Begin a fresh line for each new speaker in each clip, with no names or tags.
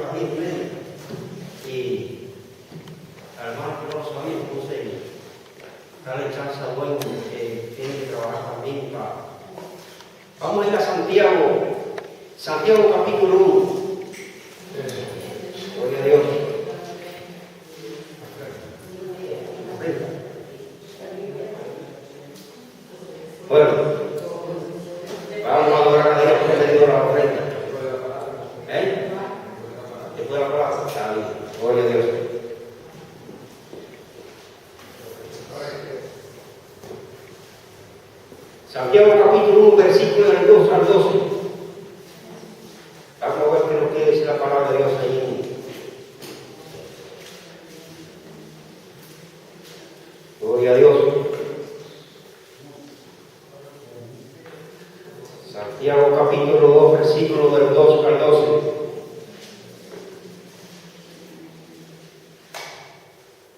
son las 10:30 y al hermano que no lo sabía, entonces darle chance a Bueno que tiene que trabajar también para... Vamos a ir a Santiago capítulo 1. Gloria a Dios. Bueno, vamos a adorar a Dios por medio de la ofrenda. Después de la palabra, está bien. Gloria a Dios. Santiago capítulo 1, versículo del 2 al 12. Vamos a ver qué nos quiere decir la palabra de Dios ahí. Gloria a Dios. Santiago capítulo 2, versículo del 2 al 12.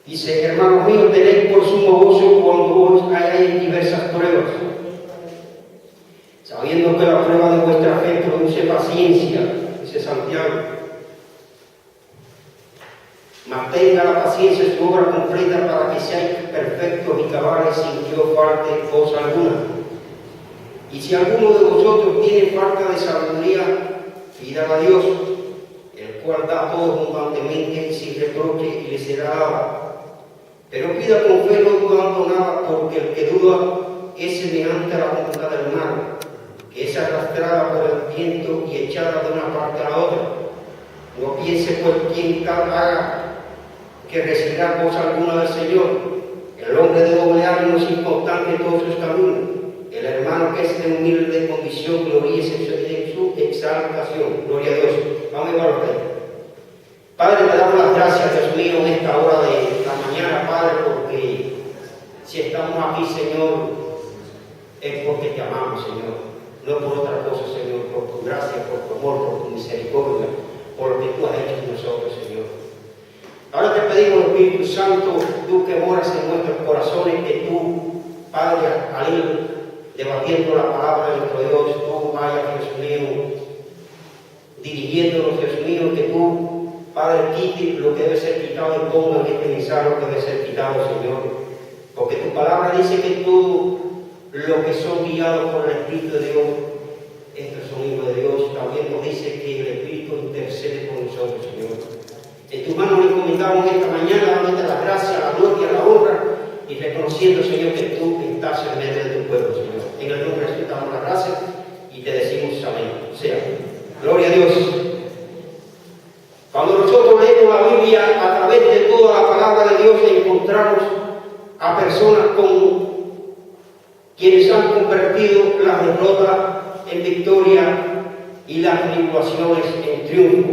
Dice: hermanos míos, tened por sumo gozo cuando os halláis en diversas pruebas, sabiendo que la prueba de vuestra fe produce paciencia, dice Santiago. Mantenga la paciencia su obra completa para que seáis perfectos y cabales sin que os falte cosa alguna. Y si alguno de vosotros tiene falta de sabiduría, pídala a Dios, el cual da todo abundantemente y sin reproche, y le será dado. Pero pida con fe, no dudando nada, porque el que duda es semejante a la onda del mar, que es arrastrada por el viento y echada de una parte a la otra. No piense pues quien tal haga que recibirá cosa alguna del Señor. El hombre de doble ánimo es inconstante en todos sus caminos. El hermano que es de humilde condición gloríese en su exaltación. Gloria a Dios. Vamos a llevar a Padre, te damos las gracias, Dios mío, en esta hora de la mañana, Padre, porque si estamos aquí, Señor, es porque te amamos, Señor. No por otra cosa, Señor, por tu gracia, por tu amor, por tu misericordia, por lo que tú has hecho en nosotros, Señor. Ahora te pedimos, Espíritu Santo, tú que moras en nuestros corazones, que tú, Padre, al ir debatiendo la palabra de nuestro Dios, tú vayas, Dios mío, dirigiéndonos, Dios mío, que tú, Padre, quite lo que debe ser quitado y ponga en este mensaje lo que debe ser quitado, Señor. Porque tu palabra dice que todo lo que son guiados por el Espíritu de Dios, estos son hijos de Dios. También nos dice que el Espíritu intercede por nosotros, Señor. En tus manos le encomendamos esta mañana, dándote la gracia, la gloria, la honra, y reconociendo, Señor, que tú estás en medio de tu pueblo, Señor. En el nombre de Jesús te damos la gracia y te decimos amén. O sea, gloria a Dios. Cuando nosotros leemos la Biblia a través de toda la palabra de Dios, encontramos a personas con quienes han convertido la derrota en victoria y las tribulaciones en triunfo.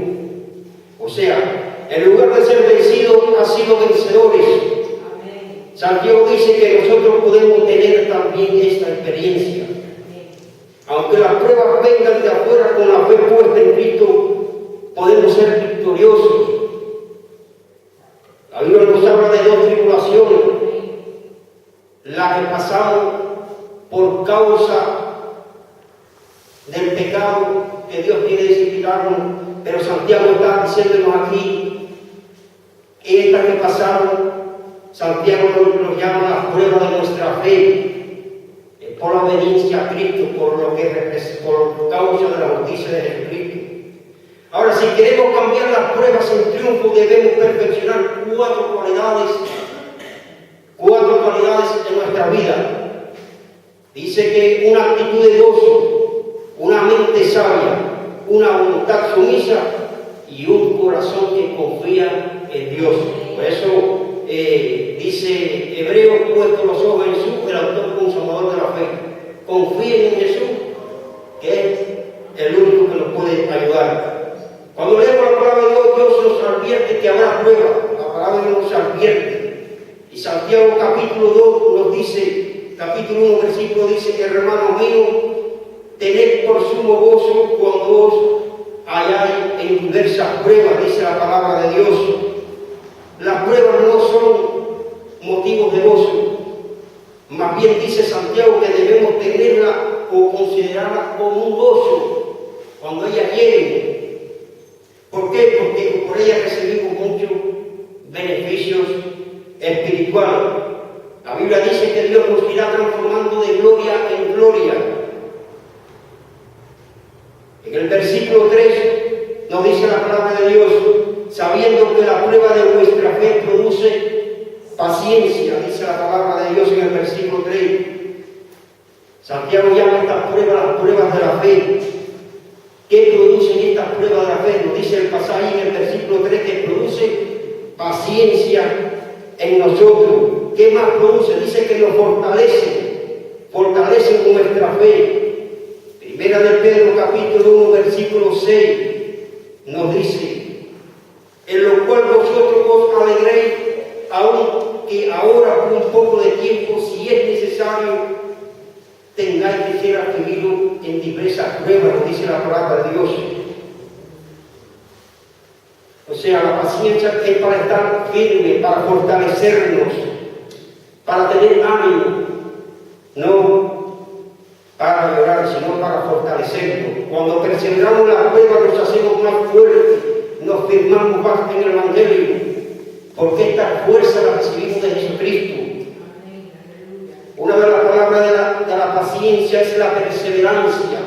O sea, en lugar de ser vencidos, han sido vencedores. Amén. Santiago dice que nosotros podemos tener también esta experiencia. Aunque las pruebas vengan de afuera, con la fe puesta en Cristo, podemos ser victoriosos. La Biblia nos habla de dos tribulaciones: la que pasamos por causa del pecado que Dios quiere disciplinarnos, pero Santiago está diciéndonos aquí que esta que pasamos, Santiago nos llama la prueba de nuestra fe, por la obediencia a Cristo, por causa de la justicia de Jesucristo. Ahora, si queremos cambiar las pruebas en triunfo, debemos perfeccionar cuatro cualidades en nuestra vida. Dice que una actitud de gozo, una mente sabia, una voluntad sumisa y un corazón que confía en Dios. Por eso dice Hebreos, puesto los ojos en Jesús, el autor consumador de la fe. Confíen en Jesús, que es el único que nos puede ayudar. Cuando leemos la palabra de Dios, Dios nos advierte que habrá prueba. La palabra de Dios nos advierte. Y Santiago capítulo 2 nos dice, capítulo 1, versículo dice: hermanos míos, tened por sumo gozo cuando os halláis en diversas pruebas, dice la palabra de Dios. Las pruebas no son motivos de gozo. Más bien dice Santiago que debemos tenerla o considerarla como un gozo cuando ellas lleguen. ¿Por qué qué? Porque por ella recibimos muchos beneficios espirituales. La Biblia dice que Dios nos irá transformando de gloria en gloria. En el versículo 3 nos dice la palabra de Dios, sabiendo que la prueba de vuestra fe produce paciencia, dice la palabra de Dios en el versículo 3. Santiago llama estas pruebas las pruebas de la fe. ¿Qué producen estas pruebas de la fe? Nos dice el pasaje en el versículo 3 que produce paciencia en nosotros. ¿Qué más produce? Dice que nos fortalece nuestra fe. Primera de Pedro capítulo 1 versículo 6 nos dice, en lo cual vosotros os alegréis, aunque ahora por un poco de tiempo, si es necesario, tengáis que ser adquiridos en diversas pruebas, nos dice la palabra de Dios. O sea, la paciencia es para estar firme, para fortalecernos, para tener ánimo, no para llorar, sino para fortalecernos. Cuando perseveramos la prueba nos hacemos más fuertes, nos firmamos más en el Evangelio, porque esta fuerza la recibimos de Jesucristo. Una de las palabras de la paciencia es la perseverancia,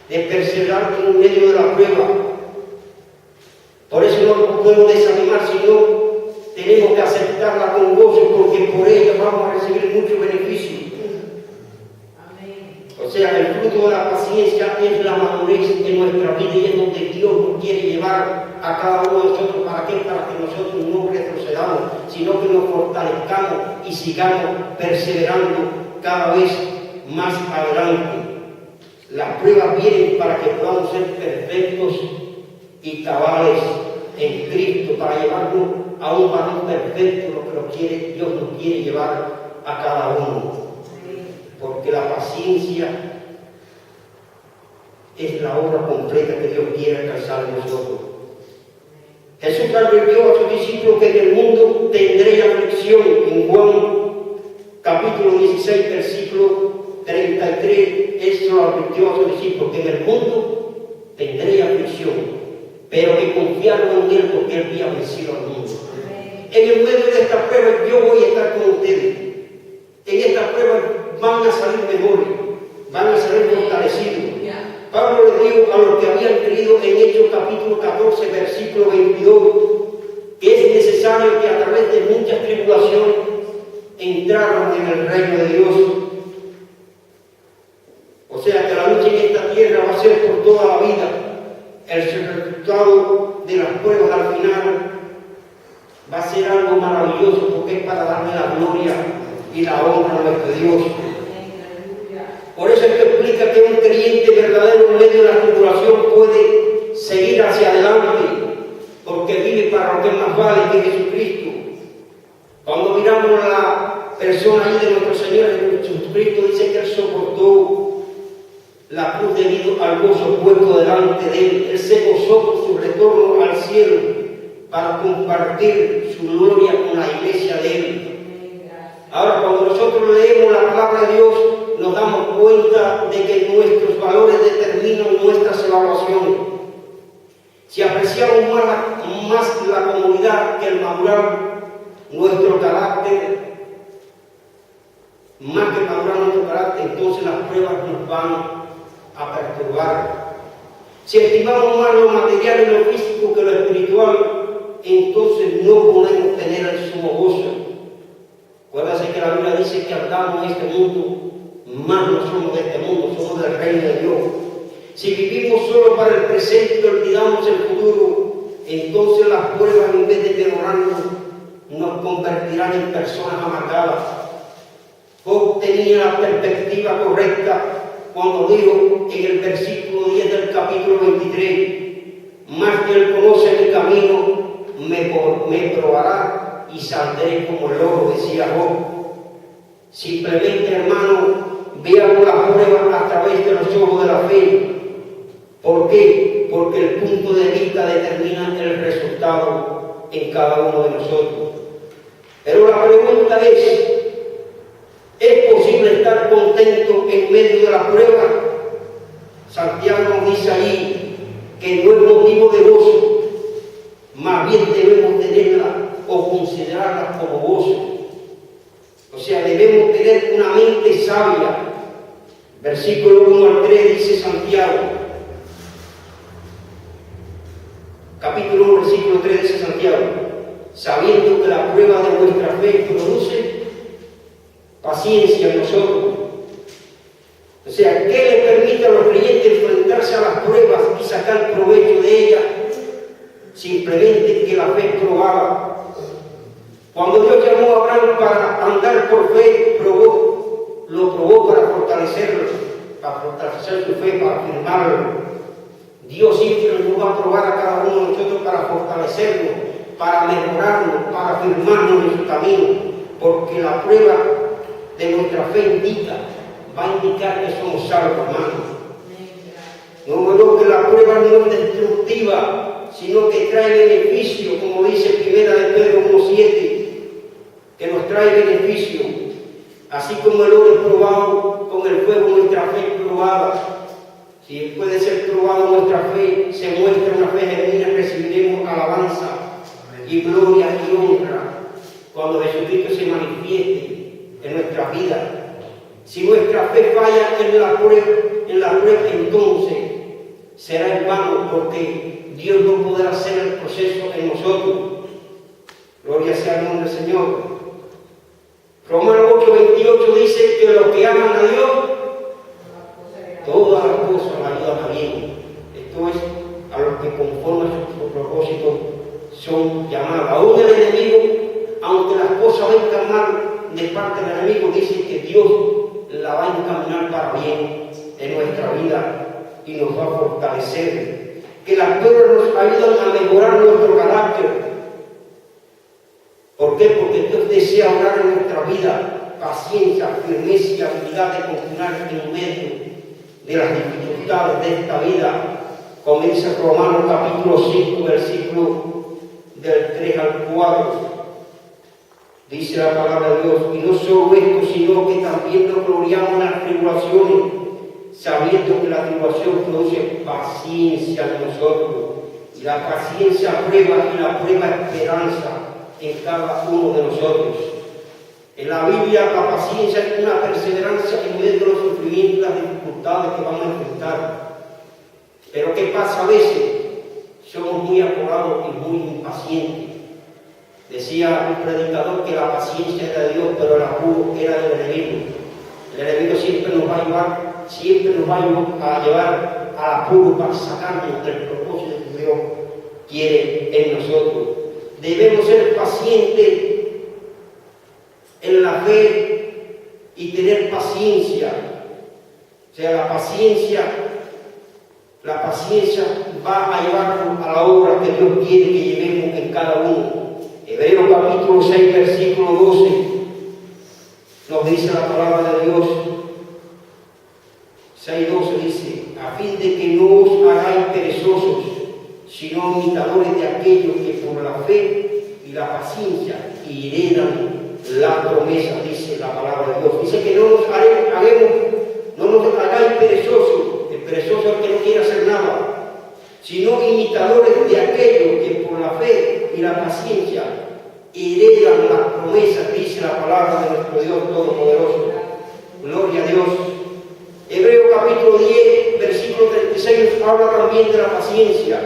de perseverar en medio de la prueba. Por eso no nos podemos desanimar, sino tenemos que aceptarla con gozo, porque por ella vamos a recibir muchos beneficios. O sea, el fruto de la paciencia es la madurez en nuestra vida y es donde Dios nos quiere llevar a cada uno de nosotros. ¿Para qué? Para que nosotros no retrocedamos, sino que nos fortalezcamos y sigamos perseverando cada vez más adelante. Las pruebas vienen para que podamos ser perfectos y cabales en Cristo, para llevarnos a un varón perfecto, lo que Dios nos quiere llevar a cada uno. Porque la paciencia es la obra completa que Dios quiere alcanzar en nosotros. Jesús advirtió a sus discípulos que en el mundo tendréis aflicción. En Juan capítulo 16, versículo 33, eso lo advirtió a sus discípulos, que en el mundo tendréis aflicción, pero que confiaron en Él porque Él había vencido al mundo. En el medio de esta prueba yo voy a estar con ustedes. En esta prueba van a salir mejores, van a salir fortalecidos. Pablo le dijo a los que habían creído en Hechos capítulo 14, versículo 22, que es necesario que a través de muchas tribulaciones entraran en el reino de Dios. O sea que la lucha en esta tierra va a ser por toda la vida. El resultado de las pruebas al final va a ser algo maravilloso, porque es para darle la gloria y la honra a nuestro Dios. Por eso es que explica que un creyente verdadero en medio de la tribulación puede seguir hacia adelante, porque vive para lo que más vale, que Jesucristo. Cuando miramos a la persona ahí de nuestro Señor Jesucristo, dice que Él soportó la cruz debido al gozo puesto delante de Él. Él se gozó por su retorno al cielo para compartir su gloria con la iglesia de Él. Ahora, cuando nosotros leemos la palabra de Dios, nos damos cuenta de que nuestros valores determinan nuestras evaluaciones. Si apreciamos más la comunidad que el madurar nuestro carácter, más que madurar nuestro carácter, entonces las pruebas nos van a perturbar. Si estimamos más lo material y lo físico que lo espiritual, entonces no podemos tener el sumo gozo. Acuérdense que la Biblia dice que andamos en este mundo, más no somos de este mundo, somos del reino de Dios. Si vivimos solo para el presente y olvidamos el futuro, entonces las pruebas, en vez de mejorarnos, nos convertirán en personas amargadas. Job tenía la perspectiva correcta cuando dijo en el versículo 10 del capítulo 23, más que Él conoce mi camino, me probará y saldré como el oro, decía Job. Simplemente, hermano, veamos las pruebas a través de los ojos de la fe. ¿Por qué? Porque el punto de vista determina el resultado en cada uno de nosotros. Pero la pregunta ¿es posible estar contento en medio de la prueba? Santiago nos dice ahí que no es motivo de gozo también debemos tenerla o considerarla como gozo. O sea, debemos tener una mente sabia. Versículo 1 al 3 dice Santiago. Capítulo 1, versículo 3 dice Santiago: sabiendo que la prueba de vuestra fe produce paciencia en nosotros. O sea, ¿qué le permite a los creyentes enfrentarse a las pruebas y sacar provecho de ellas? Simplemente que la fe es probada. Cuando Dios llamó a Abraham para andar por fe, lo probó para fortalecerlo, para fortalecer su fe, para afirmarlo. Dios siempre nos va a probar a cada uno de nosotros para fortalecernos, para mejorarnos, para afirmarnos en su camino, porque la prueba de nuestra fe va a indicar que somos salvos, hermanos. No, que la prueba no es destructiva, sino que trae beneficio, como dice 1 de Pedro 1:7, que nos trae beneficio. Así como el oro es probado con el fuego, nuestra fe es probada. Si puede ser probado nuestra fe, se muestra una fe genuina, recibiremos alabanza y gloria y honra cuando Jesucristo se manifieste en nuestra vida. Si nuestra fe falla en la prueba, entonces será en vano, porque Dios no podrá hacer el proceso en nosotros. Gloria sea el nombre del Señor. Romanos 8:28 dice que los que aman a Dios, todas las cosas la ayudan a bien. Esto es a los que conforme a sus propósitos son llamados. Aún el enemigo, aunque las cosas vengan mal de parte del enemigo, dice que Dios la va a encaminar para bien en nuestra vida y nos va a fortalecer. Que las pruebas nos ayudan a mejorar nuestro carácter. ¿Por qué? Porque Dios desea obrar en nuestra vida paciencia, firmeza y habilidad de continuar en medio de las dificultades de esta vida. Comienza Romanos capítulo 5, versículo del 3 al 4. Dice la palabra de Dios: y no solo esto, sino que también nos gloriamos en las tribulaciones, sabiendo que la tribulación produce paciencia en nosotros, y la paciencia prueba, y la prueba esperanza en cada uno de nosotros. En la Biblia, la paciencia es una perseverancia en medio de los sufrimientos y las dificultades que vamos a enfrentar. Pero ¿qué pasa a veces? Somos muy apurados y muy impacientes. Decía un predicador que la paciencia era de Dios, pero el apuro era del enemigo. El enemigo siempre nos va a llevar al apuro para sacarnos del propósito que Dios quiere en nosotros. Debemos ser pacientes en la fe y tener paciencia. O sea, la paciencia va a llevarnos a la obra que Dios quiere que llevemos en cada uno. Hebreos capítulo 6, versículo 12, nos dice la palabra de Dios. 6:12 dice: a fin de que no os hagáis perezosos, sino imitadores de aquellos que por la fe y la paciencia heredan la promesa, dice la palabra de Dios. Dice que no nos hagáis perezosos. El perezoso es el que no quiere hacer nada, sino imitadores de aquellos que por la fe y la paciencia heredan las promesas, dice la palabra de nuestro Dios Todopoderoso. Gloria a Dios. Hebreos capítulo 10, versículo 36 nos habla también de la paciencia.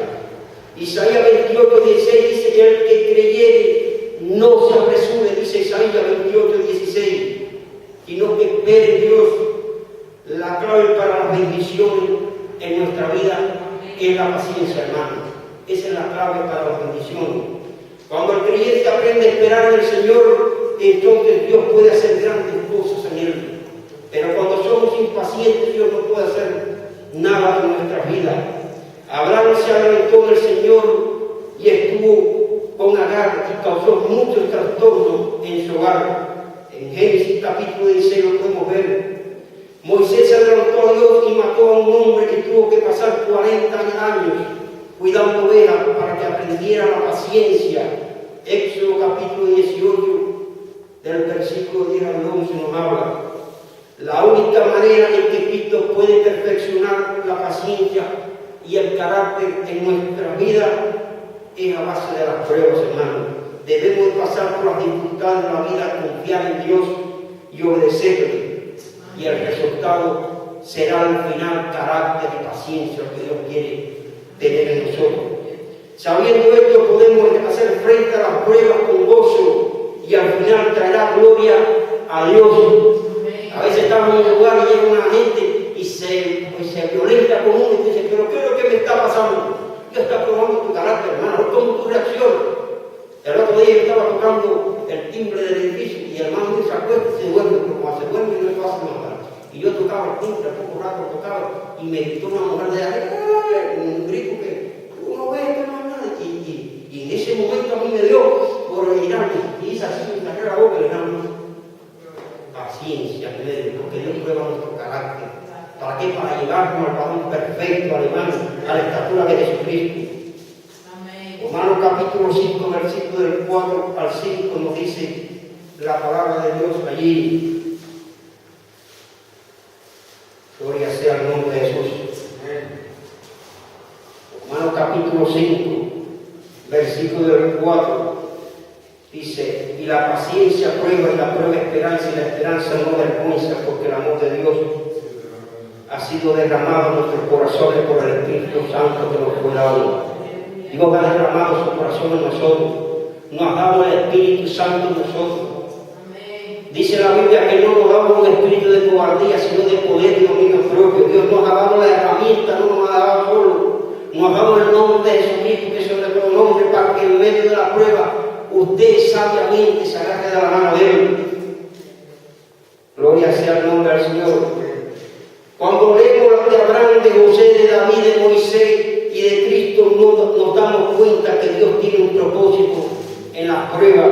Isaías 28:16 dice que el que creyere no se apresure, dice Isaías 28:16, sino que espere en Dios. La clave para las bendiciones en nuestra vida es la paciencia, hermano. Esa es la clave para las bendiciones. Cuando el creyente aprende a esperar en el Señor, entonces Dios puede hacer grandes cosas en él. Pero cuando somos impacientes, Dios no puede hacer nada en nuestra vida. Abraham se adelantó en el Señor y estuvo con Agar y causó muchos trastornos en su hogar. En Génesis capítulo 16 lo podemos ver. Moisés se adelantó a Dios y mató a un hombre que tuvo que pasar 40 años cuidando ovejas para que aprendiera la paciencia. Éxodo capítulo 18, del versículo 10 al 11 nos habla. La única manera en que Cristo puede perfeccionar la paciencia y el carácter en nuestra vida es a base de las pruebas, hermano. Debemos de pasar por las dificultades de la vida, confiar en Dios y obedecerle. Y el resultado será al final carácter y paciencia que Dios quiere tener en nosotros. Sabiendo esto, podemos hacer frente a las pruebas con gozo y al final traerá gloria a Dios. A veces estamos en un lugar y llega una gente y se violenta con uno y dice, pero ¿qué es lo que me está pasando? Dios está probando tu carácter, hermano, ¿cómo tú reaccionas? El otro día yo estaba tocando el timbre del edificio y el hermano me sacó y se duerme, pero cuando se duerme no lo hace nada. Y yo tocaba el timbre, a poco rato tocaba y me gritó una mujer de arriba, un grito que tú no ves, que no hay nada. Y en ese momento a mí me dio por mirarme y hice así, me saqué la boca y le dije, paciencia, porque Dios prueba nuestro carácter. ¿Para qué? Para llevarnos al varón perfecto, hermano, a la estatura de Jesucristo. Romanos capítulo 5, versículo del 4 al 5 nos dice la palabra de Dios allí. Gloria sea el nombre de Jesús. Romanos capítulo 5, versículo del 4 dice, y la paciencia prueba y la prueba esperanza, y la esperanza no avergüenza, porque el amor de Dios ha sido derramado en nuestros corazones por el Espíritu Santo que nos fue dado. Dios ha derramado su corazón en nosotros, nos ha dado el Espíritu Santo en nosotros. Dice la Biblia que no nos ha dado un espíritu de cobardía, sino de poder y dominio propio. Dios nos ha dado la herramienta, no nos ha dado solo. Nos ha dado el nombre de Jesucristo, que es sobre todo nombre, para que en medio de la prueba usted sabiamente se agarre de la mano de Él. Gloria sea el nombre del Señor. Cuando leemos las de Abraham, de José, de David, de Moisés y de Cristo, nos damos cuenta que Dios tiene un propósito en las pruebas.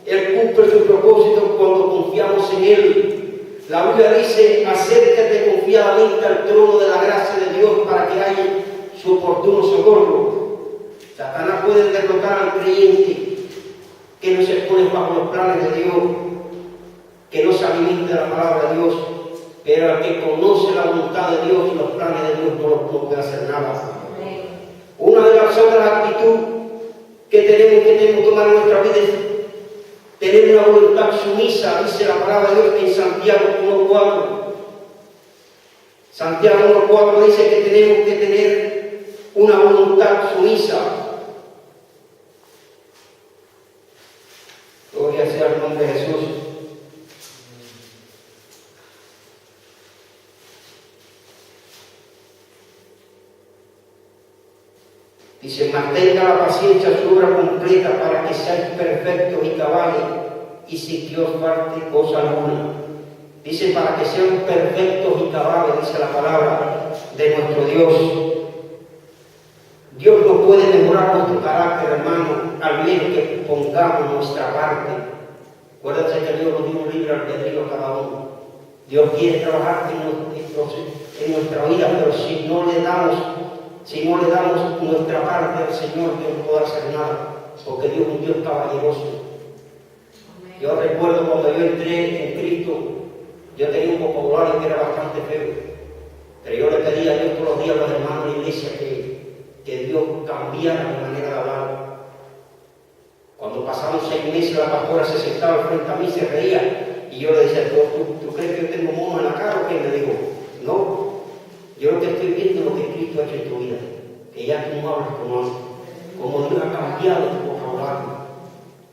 Él cumple su propósito cuando confiamos en Él. La Biblia dice, acércate confiadamente al trono de la gracia de Dios para que haya su oportuno socorro. Satanás puede derrotar al creyente que no se pone bajo los planes de Dios, que no se alimenta de la palabra de Dios, pero al que conoce la voluntad de Dios y los planes de Dios no puede hacer nada. Una de las otras actitudes que tenemos que tomar en nuestra vida es tener una voluntad sumisa, dice la palabra de Dios en Santiago 1.4. Santiago 1.4 dice que tenemos que tener una voluntad sumisa. Gloria sea el nombre de Jesús. Dice, mantenga la paciencia su obra completa para que seáis perfectos y cabales y sin que os falte cosa alguna. Dice, para que sean perfectos y cabales, dice la palabra de nuestro Dios. Dios no puede mejorar nuestro carácter, hermano, al menos que pongamos nuestra parte. Acuérdense que Dios nos dio un libre albedrío a cada uno. Dios quiere trabajar en nuestra vida, pero si no le damos nuestra parte al Señor, Dios no podrá hacer nada, porque Dios es un Dios caballeroso. Yo recuerdo cuando yo entré en Cristo, yo tenía un vocabulario que era bastante feo, pero yo le pedía a Dios todos los días a los hermanos de la iglesia que Dios cambiara mi manera de hablar. Cuando pasaron 6 meses, la pastora se sentaba frente a mí y se reía, y yo le decía, ¿tú crees que yo tengo mono en la cara o qué? Le digo, no. Yo lo que estoy viendo es lo que Cristo ha hecho en tu vida, que ya tú no hablas como Dios ha cambiado tu vocabulario.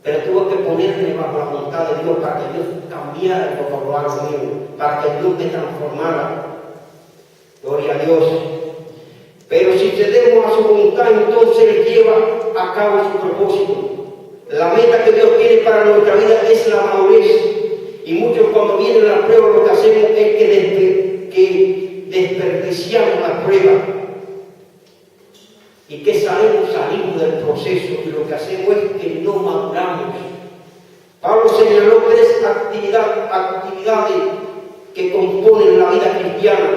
Pero tuve que ponerme bajo la voluntad de Dios para que Dios cambiara el vocabulario mío, para que Dios me transformara. Gloria a Dios. Pero si cedemos a su voluntad, entonces Él lleva a cabo su propósito. La meta que Dios tiene para nuestra vida es la madurez. Y muchos cuando vienen las pruebas lo que hacemos es que desperdiciamos la prueba y que salimos del proceso y lo que hacemos es que no maduramos. Pablo señaló 3 actividades que componen la vida cristiana.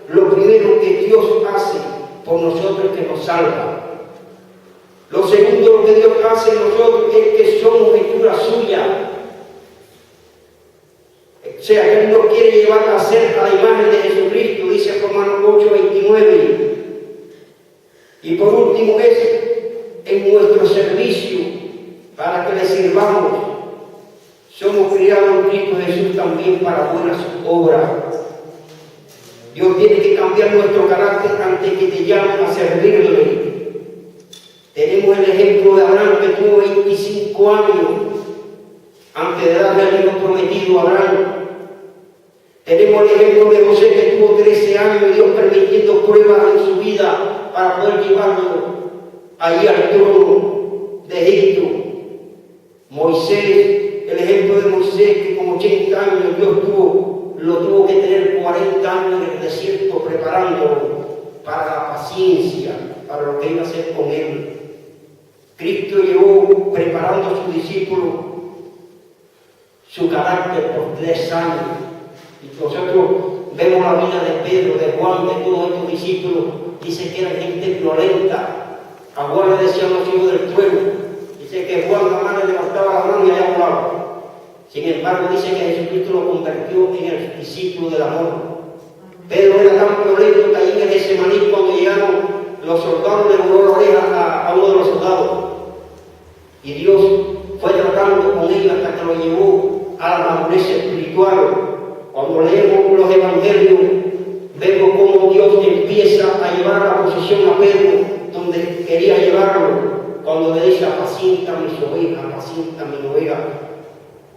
Lo primero que Dios hace por nosotros es que nos salva. Lo segundo, lo que Dios hace en nosotros es que somos hechura suya. O sea, que Él nos quiere llevar a ser a la imagen de Jesucristo, dice Romanos 8:29. Y por último es en nuestro servicio para que le sirvamos. Somos criados en Cristo Jesús también para buenas obras. Dios tiene que cambiar nuestro carácter antes que te llamen a servirle. Tenemos el ejemplo de Abraham, que tuvo 25 años antes de darle al hijo prometido a Abraham. Tenemos el ejemplo de José, que tuvo 13 años y Dios permitiendo pruebas en su vida para poder llevarlo allí al trono de Egipto. Moisés, el ejemplo de Moisés, que con 80 años Dios lo tuvo que tener 40 años en el desierto preparándolo para la paciencia, para lo que iba a hacer con él. Cristo llevó preparando a sus discípulos su carácter por 3 años. Y nosotros vemos la vida de Pedro, de Juan, de todos estos discípulos. Dice que eran gente violenta. A Juan le decían los hijos del trueno. Dice que Juan la mano levantaba la mano y allá volaba. Sin embargo, dice que Jesucristo lo convirtió en el discípulo del amor. Pedro era tan violento que allí en Getsemaní, cuando llegaron los soldados, le voló la oreja a uno de los soldados. Y Dios fue tratando con ellos hasta que lo llevó a la madurez espiritual. Cuando leemos los evangelios, vemos cómo Dios empieza a llevar a la posición a Pedro donde quería llevarlo. Cuando le dice: apacienta mis ovejas, apacienta mi oveja.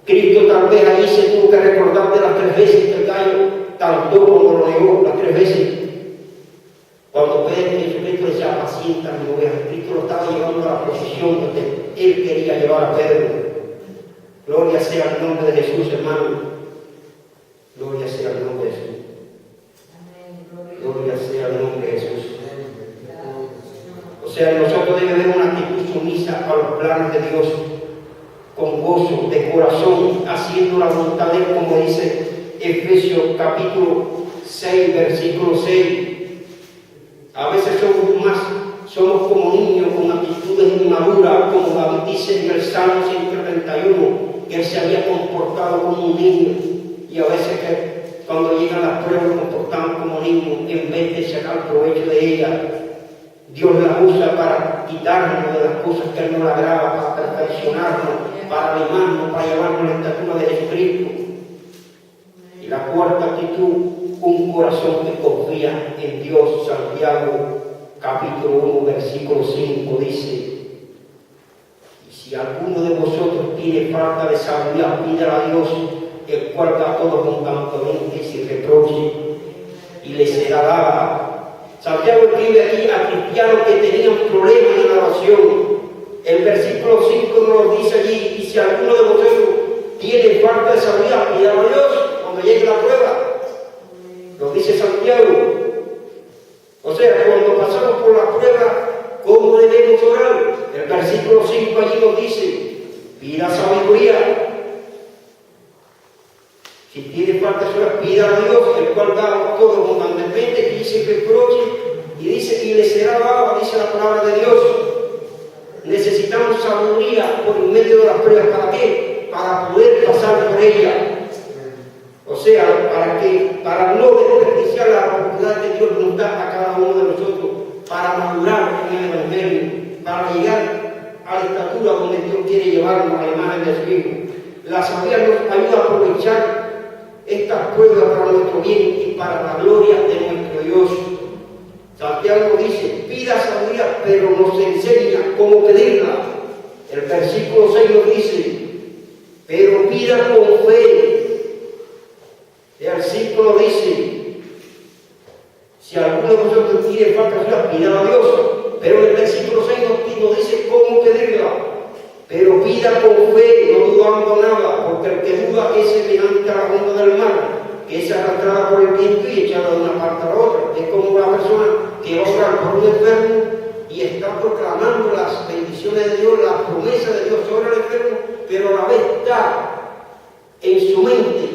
Cristo tal vez allí se tuvo que recordar de las 3 veces que el gallo cantó cuando lo negó, las 3 veces. Cuando Pedro Jesucristo decía: apacienta mi oveja, Cristo lo estaba llevando a la posición donde él quería llevar a Pedro. Gloria sea el nombre de Jesús, hermano. Gloria sea el nombre de Jesús. Gloria sea el nombre de Jesús. O sea, nosotros debemos tener una actitud sumisa a los planes de Dios, con gozo, de corazón, haciendo la voluntad de Él, como dice Efesios capítulo 6, versículo 6. A veces somos como niños con actitudes inmaduras, como David dice en el Salmo 131, que él se había comportado como un niño. Y a veces que cuando llegan las pruebas nos comportamos como niños en vez de sacar provecho de ellas. Dios las usa para quitarnos de las cosas que a Él no le agrada, para perfeccionarnos, para animarnos, para llevarnos a la estatura de Jesucristo. Y la cuarta actitud, un corazón que confía en Dios. Santiago capítulo 1, versículo 5 dice: y si alguno de vosotros tiene falta de sabiduría, pídala a Dios, el cual da todo constantemente y sin reproche, y le será dada. Santiago escribe aquí a cristianos que tenían problemas en la oración. El versículo 5 nos dice allí: y si alguno de vosotros tiene falta de sabiduría, pídala a Dios cuando llegue la prueba. Lo dice Santiago. O sea, cuando pasamos por la prueba, ¿cómo debemos orar? El versículo 5 allí nos dice: pida sabiduría. Si tiene falta de sabiduría, pida a Dios, el cual da todo abundantemente, y sin reproche, y dice: y le será dado, dice la palabra de Dios. Necesitamos sabiduría por medio de las pruebas. ¿Para qué? Para poder pasar por ella. O sea, para no desperdiciar la oportunidad que Dios nos da a cada uno de nosotros, para madurar en el Evangelio, para llegar a la estatura donde Dios quiere llevarnos, a la imagen de su Hijo. La sabiduría nos ayuda a aprovechar estas pruebas para nuestro bien y para la gloria de nuestro Dios. Santiago dice: pida sabiduría, pero nos enseña cómo pedirla. El versículo 6 nos dice: pero pida con fe. El versículo dice: si alguno de vosotros tiene falta de sabiduría, pida a Dios. Pero el versículo 6 nos dice cómo pedirla. Pero pida con fe, no dudando nada, porque el que duda es semejante a la onda del mar, que es arrastrada por el viento y echada de una parte a la otra. Es como una persona que va a orar por un enfermo y está proclamando las bendiciones de Dios, las promesas de Dios sobre el enfermo, pero a la vez está en su mente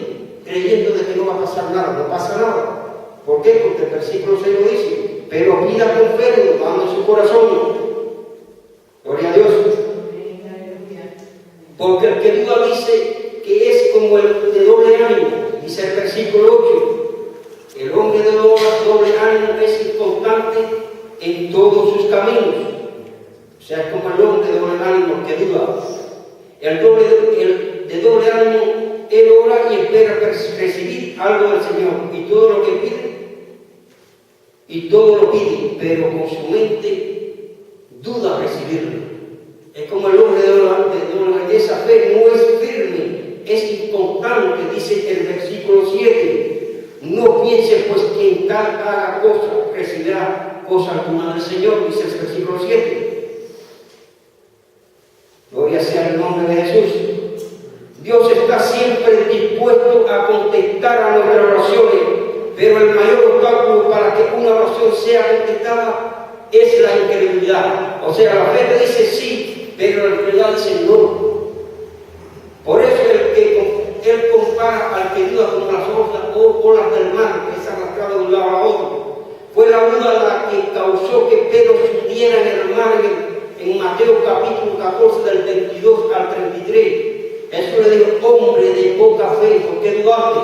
creyendo de que no va a pasar nada. No pasa nada. ¿Por qué? Porque el versículo 6 lo dice: pero pida con fe, dando en su corazón. Gloria a Dios. Porque el que duda dice que es como el de doble ánimo. Dice el versículo 8: el hombre de doble ánimo es inconstante en todos sus caminos. O sea, es como el hombre de doble ánimo que duda. El de doble ánimo, él ora y espera recibir algo del Señor. Y todo lo pide, pero con su mente duda recibirlo. Es como el hombre de doble, esa fe no es firme, es inconstante, dice el versículo 7. No piense pues que en tal haga cosa recibirá cosa alguna del Señor, dice el versículo 7. Gloria sea el nombre de Jesús. Dios está siempre dispuesto a contestar a nuestras oraciones, pero el mayor obstáculo para que una oración sea contestada es la incredulidad. O sea, la fe te dice sí, pero la incredulidad dice no. Por eso él compara al que duda como las olas del mar que se arrastraba de un lado a otro. Fue la duda la que causó que Pedro se hundiera en el mar en Mateo capítulo 14 del 22 al 33. Jesús le dijo: hombre de poca fe, ¿por qué dudaste?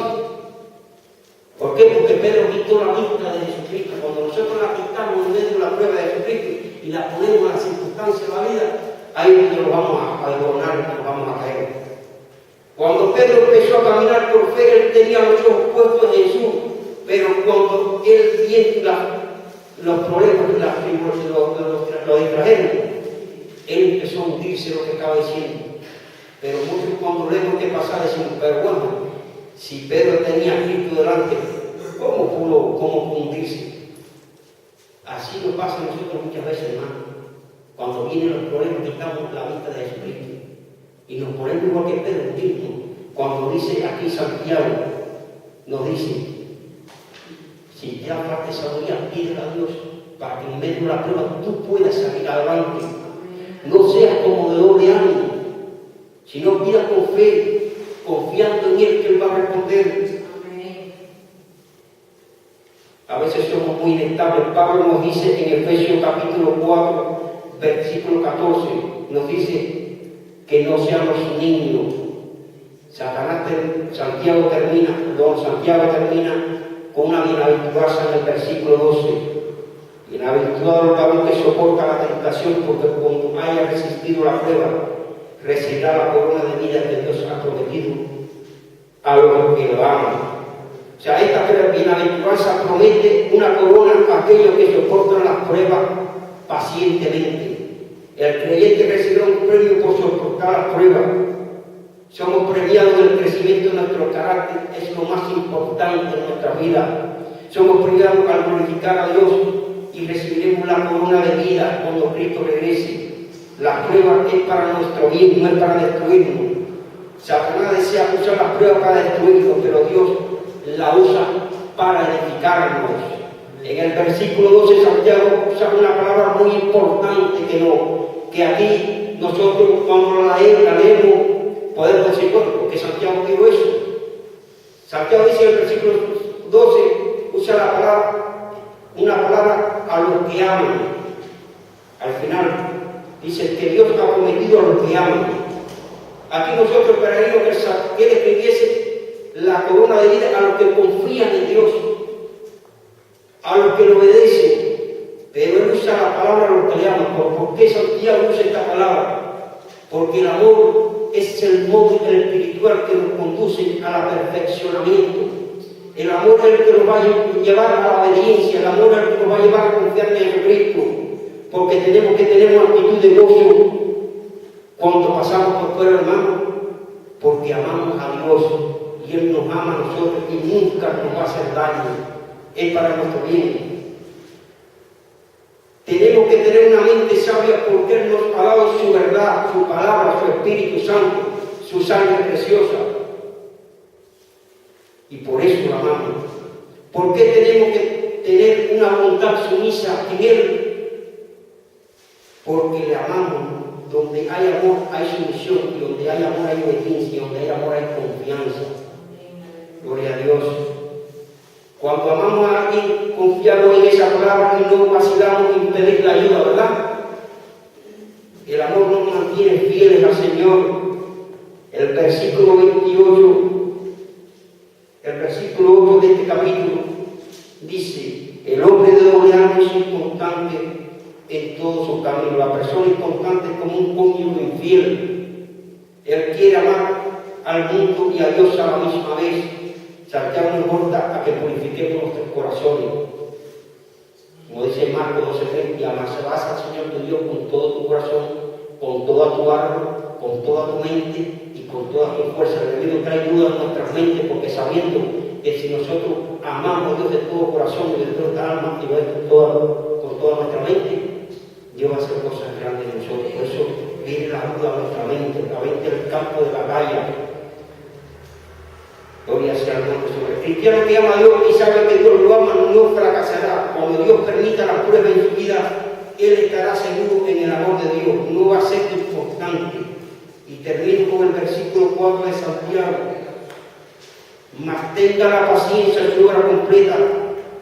¿Por qué? Porque Pedro quitó la vista de Jesucristo. Cuando nosotros la quitamos en medio de la prueba de Jesucristo y la ponemos en las circunstancias de la vida, ahí es donde nos vamos a desbornar y nos vamos a caer. Cuando Pedro empezó a caminar por fe, él tenía los ojos puestos en Jesús, pero cuando él vio los problemas y las tribulaciones lo distrajeron, él empezó a hundirse, lo que estaba diciendo. Pero muchos cuando leemos qué pasaba decimos: pero bueno, si Pedro tenía a Cristo delante, ¿cómo hundirse? Así nos pasa a nosotros muchas veces, hermano. Cuando vienen los problemas, quitamos la vista de Jesucristo y nos ponemos igual que Pedro mismo. Cuando dice aquí Santiago, nos dice: si te da falta de sabiduría, pídele a Dios para que en medio de la prueba tú puedas salir adelante. No seas como de doble ánimo, sino pida con fe, confiando en Él que Él va a responder. A veces somos muy inestables. Pablo nos dice en Efesios capítulo 4, versículo 14, nos dice que no seamos niños. Santiago termina con una bienaventuranza en el versículo 12. Bienaventurado el varón que soporta la tentación, porque cuando haya resistido la prueba, recibirá la corona de vida que Dios ha prometido a los que lo aman. O sea, esta bienaventuranza promete una corona a aquellos que soportan las pruebas pacientemente. El creyente recibirá un premio por soportar las pruebas. Somos premiados del crecimiento de nuestro carácter, es lo más importante en nuestra vida. Somos premiados al glorificar a Dios y recibiremos la corona de vida cuando Cristo regrese. La prueba es para nuestro bien, no es para destruirnos. Satanás desea usar las pruebas para destruirnos, pero Dios la usa para edificarnos. En el versículo 12 Santiago usa una palabra muy importante que aquí nosotros cuando la leemos podemos decir: bueno, porque Santiago dijo eso. Santiago dice en el versículo 12, usa una palabra a los que aman. Al final dice que Dios ha prometido a los que aman. Aquí nosotros esperaríamos que Él escribiese la corona de vida a los que confían en Dios, a los que le obedecen. Pero Él usa la palabra a los que le aman. ¿Por qué Santiago usa esta palabra? Porque el amor es el modo espiritual que nos conduce al perfeccionamiento. El amor es el que nos va a llevar a la obediencia. El amor es el que nos va a llevar a confiar en Jesucristo. Porque tenemos que tener una actitud de gozo cuando pasamos por fuera, hermano, porque amamos a Dios y Él nos ama a nosotros y nunca nos va a hacer daño. Es para nuestro bien. Tenemos que tener una mente sabia porque Él nos ha dado su verdad, su palabra, su Espíritu Santo, su sangre preciosa. Y por eso la amamos. ¿Por qué tenemos que tener una voluntad sumisa en Él? Porque le amamos. Donde hay amor hay sumisión, y donde hay amor hay obediencia, donde hay amor hay confianza. Gloria a Dios. Cuando amamos a alguien, confiamos en esa palabra y no vacilamos en pedir la ayuda, ¿verdad? El amor nos mantiene fieles al Señor. El versículo 28, el versículo 8 de este capítulo dice: el hombre de doble ánimo es inconstante, en todo su camino. La persona inconstante es como un cónyuge infiel. Él quiere amar al mundo y a Dios a la misma vez. Santiago nos exhorta a que purifiquemos nuestros corazones. Como dice Marcos 12:20, amarás al Señor tu Dios con todo tu corazón, con toda tu alma, con toda tu mente y con toda tu fuerza. El enemigo trae dudas en nuestras mentes, porque sabiendo que si nosotros amamos a Dios de todo corazón y de toda nuestra alma y con toda nuestra mente, Dios va a hacer cosas grandes en nosotros. Por eso viene la duda a nuestra mente, la mente del campo de batalla. Gloria sea al nombre de Jesús. El cristiano que ama a Dios y sabe que Dios lo ama no fracasará. Cuando Dios permita la prueba en su vida, él estará seguro en el amor de Dios. No va a ser inconstante. Y termino con el versículo 4 de Santiago. Mas tenga la paciencia en su obra completa,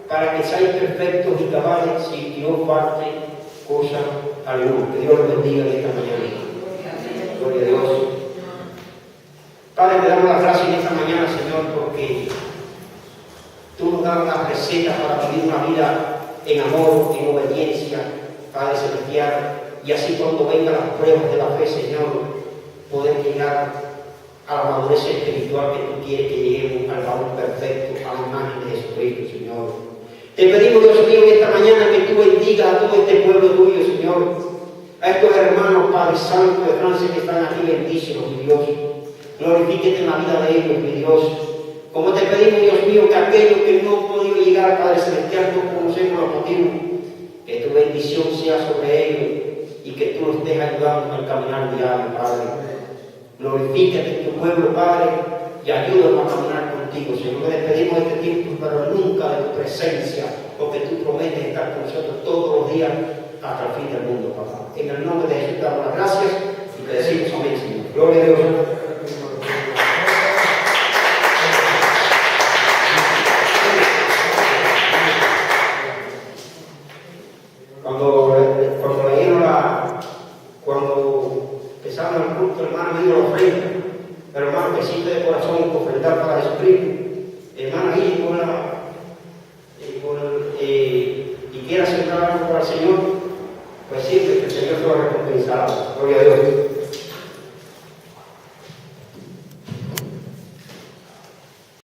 para que seáis perfectos y cabales, sin que no falte cosa alguna. Que Dios los bendiga en esta mañana. Gloria a Dios. Padre, te damos las gracias en esta mañana, Señor, porque tú nos das las recetas para vivir una vida en amor, en obediencia, Padre celestial, y así cuando vengan las pruebas de la fe, Señor, poder llegar a la madurez espiritual que tú quieres que lleguemos, al valor perfecto, a la imagen de Jesucristo, Señor. Te pedimos, Dios mío, en esta mañana que tú bendigas a todo este pueblo tuyo, Señor, a estos hermanos, Padre Santo de Francia que están aquí, bendícelos, mi Dios. Glorifíquete en la vida de ellos, mi Dios. Como te pedimos, Dios mío, que aquellos que no han podido llegar, Padre Celestial, no conocemos los motivos, que tu bendición sea sobre ellos y que tú los estés ayudando al caminar diario, Padre. Glorifícate en tu pueblo, Padre, y ayúdanos a caminar contigo. Señor, nos despedimos de este tiempo, pero nunca de tu presencia, porque tú prometes estar con nosotros todos los días hasta el fin del mundo, papá. En el nombre de Jesús te damos las gracias y te decimos amén, Señor. Gloria a Dios. Cuando empezaron el culto, hermano, me dio la ofrenda. Pero hermano, que siente de corazón ofrendar para Jesucristo. Hermano, ahí y quiera sembrar algo para el Señor, pues siempre que el Señor se lo recompensará. Gloria a Dios.